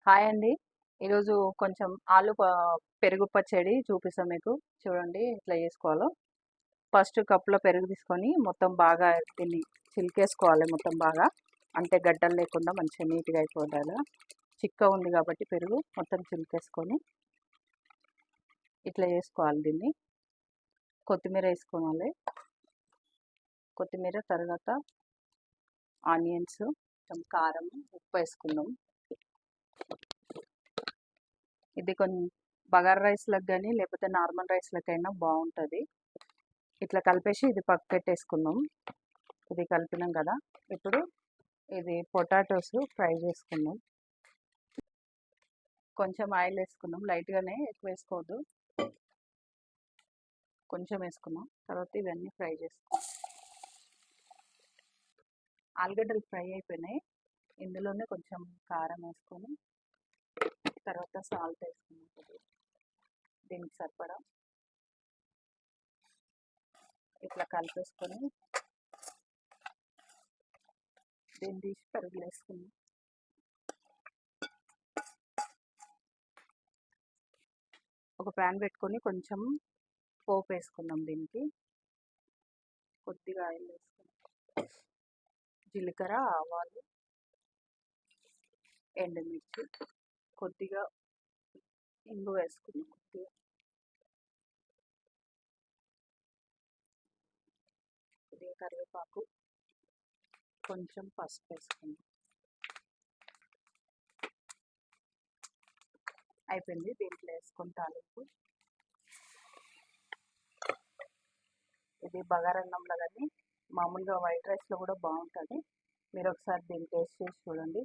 Hi అండి. ఈరోజు కొంచెం పెరుగు పచ్చడి చూపిస్తాం మీకు. చూడండి ఎట్లా చేసుకోవాలో. ఫస్ట్ కప్లో పెరుగు తీసుకొని మొత్తం బాగా దీన్ని చిలికేసుకోవాలి మొత్తం బాగా. అంటే గడ్డలు లేకుండా మంచిగా నీట్గా అయిపోవాలి. చిక్క ఉంది కాబట్టి పెరుగు మొత్తం చిలికేసుకొని ఇట్లా చేసుకోవాలి దీన్ని. కొత్తిమీర వేసుకోవాలి. కొత్తిమీర తర్వాత ఆనియన్స్, కొంచెం కారం, ఉప్పు వేసుకుందాం. ఇది కొంచెం బగారా రైస్లకు కానీ లేకపోతే నార్మల్ రైస్లకైనా బాగుంటుంది. ఇట్లా కలిపేసి ఇది పెట్టేసుకుందాం. ఇది కలిపినాం కదా, ఇప్పుడు ఇది పొటాటోస్ ఫ్రై చేసుకుందాం. కొంచెం ఆయిల్ వేసుకుందాం, లైట్గానే, ఎక్కువ వేసుకోవద్దు. కొంచెం వేసుకున్నాం. తర్వాత ఇవన్నీ ఫ్రై చేసుకుందాం. ఆలుగడ్డలు ఫ్రై అయిపోయినాయి. ఇందులోనే కొంచెం కారం వేసుకొని తర్వాత సాల్ట్ వేసుకున్నాం. దీనికి సరిపడా ఇట్లా కలిపేసుకొని దీన్ని తీసి పెరుగులు వేసుకున్నాం. ఒక ప్యాన్ పెట్టుకొని కొంచెం పోపు వేసుకుందాం. దీనికి కొద్దిగా ఆయిల్ వేసుకుందాం. జీలకర్ర, ఆవాలు, ఎండుమిర్చి, కొద్దిగా ఇంగు వేసుకుందాం. కొద్దిగా కరివేపాకు, కొంచెం పసుపు వేసుకుందాం. అయిపోయింది. దీంట్లో వేసుకొని తాలింపు. ఇది బగారన్నంలో కానీ మామూలుగా వైట్ రైస్లో కూడా బాగుంటుంది. మీరు ఒకసారి దీన్ని టేస్ట్ చేసి చూడండి.